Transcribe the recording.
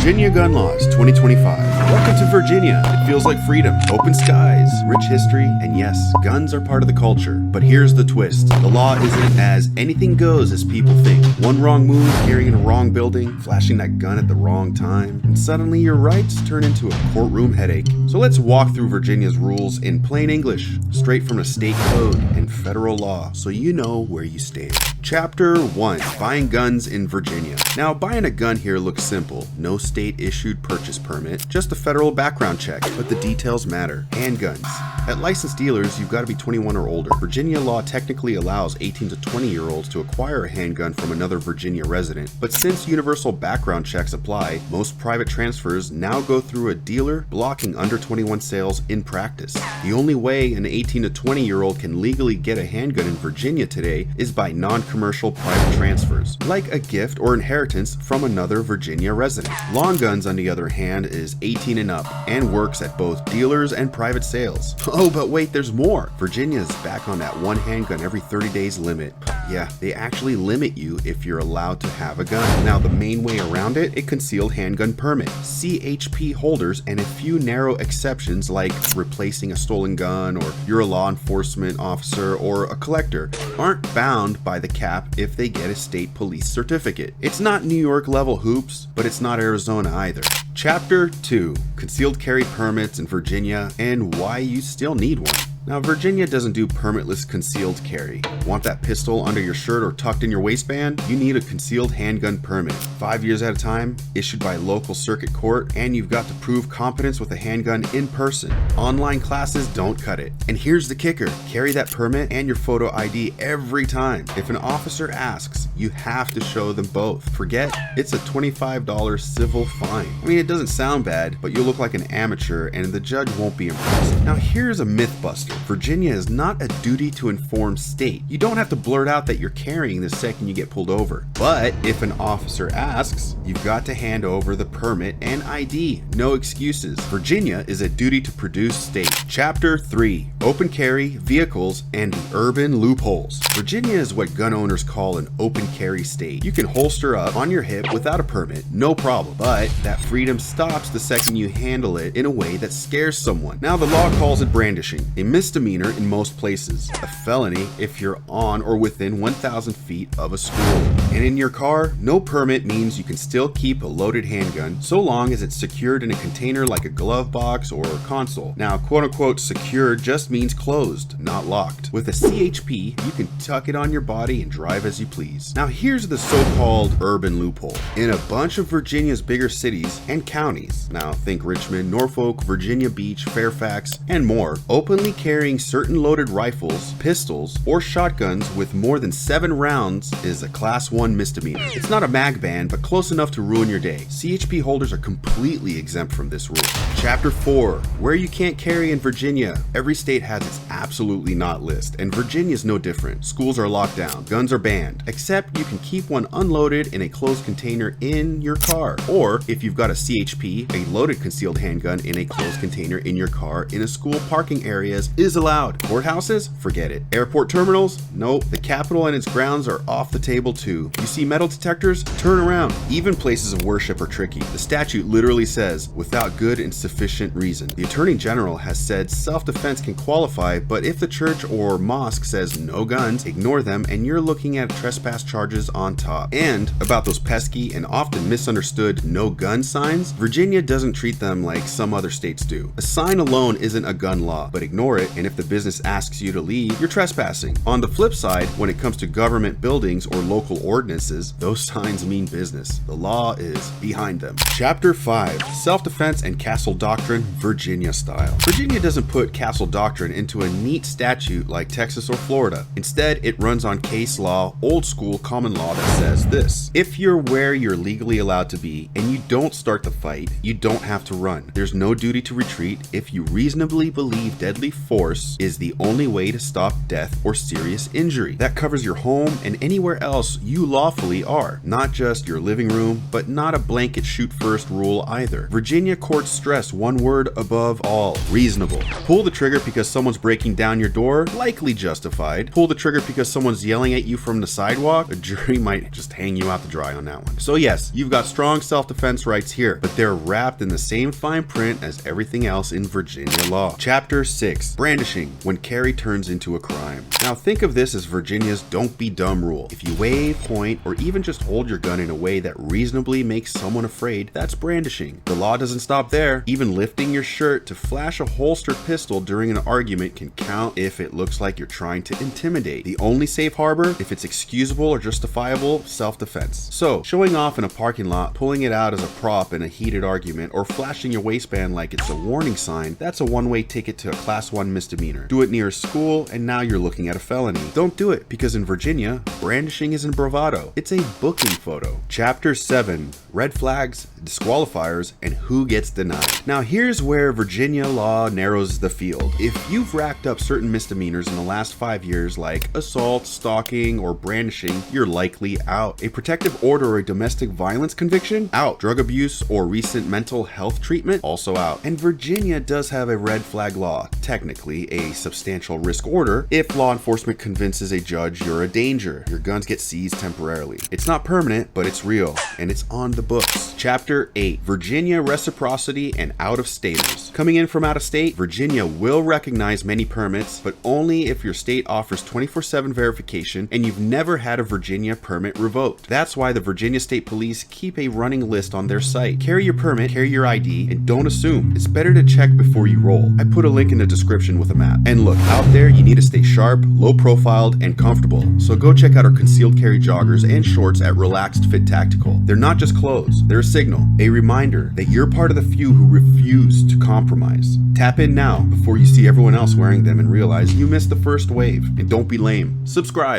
Virginia Gun Laws 2025. Welcome to Virginia. It feels like freedom, open skies, rich history, and yes, guns are part of the culture. But here's the twist. The law isn't as anything goes as people think. One wrong move, carrying in a wrong building, flashing that gun at the wrong time, and suddenly your rights turn into a courtroom headache. So let's walk through Virginia's rules in plain English, straight from the state code and federal law, so you know where you stand. Chapter 1. Buying guns in Virginia. Now, buying a gun here looks simple. No state-issued purchase permit, just a federal background check, but the details matter. Handguns. At licensed dealers, you've got to be 21 or older. Virginia law technically allows 18 to 20-year-olds to acquire a handgun from another Virginia resident, but since universal background checks apply, most private transfers now go through a dealer, blocking under 21 sales in practice. The only way an 18 to 20-year-old can legally get a handgun in Virginia today is by non-commercial private transfers, like a gift or inheritance from another Virginia resident. Long guns, on the other hand, is 18 and up and works at both dealers and private sales. Oh, but wait, there's more. Virginia is back on that one handgun every 30 days limit. Yeah, they actually limit you if you're allowed to have a gun. Now, the main way around it, a concealed handgun permit. CHP holders and a few narrow exceptions like replacing a stolen gun, or you're a law enforcement officer or a collector, aren't bound by the cap if they get a state police certificate. It's not New York level hoops, but it's not Arizona either. Chapter 2. Concealed carry permits in Virginia and why you still need one. Now, Virginia doesn't do permitless concealed carry. Want that pistol under your shirt or tucked in your waistband? You need a concealed handgun permit. 5 years at a time, issued by local circuit court, and you've got to prove competence with a handgun in person. Online classes don't cut it. And here's the kicker. Carry that permit and your photo ID every time. If an officer asks, you have to show them both. Forget it's a $25 civil fine. I mean, it doesn't sound bad, but you'll look like an amateur and the judge won't be impressed. Now, here's a myth buster. Virginia is not a duty to inform state. You don't have to blurt out that you're carrying the second you get pulled over. But if an officer asks, you've got to hand over the permit and ID. No excuses. Virginia is a duty to produce state. Chapter 3. Open carry, vehicles, and the urban loopholes. Virginia is what gun owners call an open carry state. You can holster up on your hip without a permit, no problem. But that freedom stops the second you handle it in a way that scares someone. Now, the law calls it brandishing. A misdemeanor in most places, a felony if you're on or within 1,000 feet of a school. And in your car, no permit means you can still keep a loaded handgun so long as it's secured in a container like a glove box or a console. Now, quote unquote secured just means closed, not locked. With a CHP, you can tuck it on your body and drive as you please. Now, here's the so-called urban loophole. In a bunch of Virginia's bigger cities and counties, now think Richmond, Norfolk, Virginia Beach, Fairfax, and more, openly carrying certain loaded rifles, pistols, or shotguns with more than 7 rounds is a class 1 misdemeanor. It's not a mag ban, but close enough to ruin your day. CHP holders are completely exempt from this rule. Chapter 4. Where you can't carry in Virginia. Every state has its absolutely not list, and Virginia is no different. Schools are locked down, guns are banned, except you can keep one unloaded in a closed container in your car. Or if you've got a CHP, a loaded concealed handgun in a closed container in your car in a school parking areas is allowed. Courthouses? Forget it. Airport terminals? Nope. The Capitol and its grounds are off the table too. You see metal detectors? Turn around. Even places of worship are tricky. The statute literally says, without good and sufficient reason. The Attorney General has said self-defense can qualify, but if the church or mosque says no guns, ignore them and you're looking at trespass charges on top. And about those pesky and often misunderstood no gun signs, Virginia doesn't treat them like some other states do. A sign alone isn't a gun law, but ignore it, and if the business asks you to leave, you're trespassing. On the flip side, when it comes to government buildings or local ordinances, those signs mean business. The law is behind them. Chapter 5. Self-defense and castle doctrine, Virginia style. Virginia doesn't put castle doctrine into a neat statute like Texas or Florida. Instead, it runs on case law, old school common law that says this: if you're where you're legally allowed to be and you don't start the fight, you don't have to run. There's no duty to retreat if you reasonably believe deadly force is the only way to stop death or serious injury. That covers your home and anywhere else you lawfully are. Not just your living room, but not a blanket shoot first rule either. Virginia courts stress one word above all: reasonable. Pull the trigger because someone's breaking down your door? Likely justified. Pull the trigger because someone's yelling at you from the sidewalk? A jury might just hang you out to dry on that one. So yes, you've got strong self-defense rights here, but they're wrapped in the same fine print as everything else in Virginia law. Chapter 6. Brandishing, when carry turns into a crime. Now think of this as Virginia's don't be dumb rule. If you wave, point, or even just hold your gun in a way that reasonably makes someone afraid, that's brandishing. The law doesn't stop there. Even lifting your shirt to flash a holstered pistol during an argument can count if it looks like you're trying to intimidate. The only safe harbor, if it's excusable or justifiable, self-defense. So, showing off in a parking lot, pulling it out as a prop in a heated argument, or flashing your waistband like it's a warning sign, that's a one-way ticket to a class 1 misdemeanor. Do it near a school, and now you're looking at a felony. Don't do it, because in Virginia, brandishing isn't bravado. It's a booking photo. Chapter 7. Red flags, disqualifiers, and who gets denied. Now here's where Virginia law narrows the field. If you've racked up certain misdemeanors in the last 5 years, like assault, stalking, or brandishing, you're likely out. A protective order or a domestic violence conviction? Out. Drug abuse or recent mental health treatment? Also out. And Virginia does have a red flag law, technically a substantial risk order. If law enforcement convinces a judge you're a danger, your guns get seized temporarily. It's not permanent, but it's real, and it's on the books. Chapter 8. Virginia reciprocity and out-of-staters. Coming in from out of state, Virginia will recognize many permits, but only if your state offers 24/7 verification and you've never had a Virginia permit revoked. That's why the Virginia State Police keep a running list on their site. Carry your permit, carry your ID, and don't assume. It's better to check before you roll. I put a link in the description with a map. And look, out there you need to stay sharp, low profiled, and comfortable. So go check out our concealed carry joggers and shorts at Relaxed Fit Tactical. They're not just clothes, they're a signal, a reminder that you're part of the few who refuse to compromise. Tap in now before you see everyone else wearing them and realize you missed the first wave. And don't be lame. Subscribe.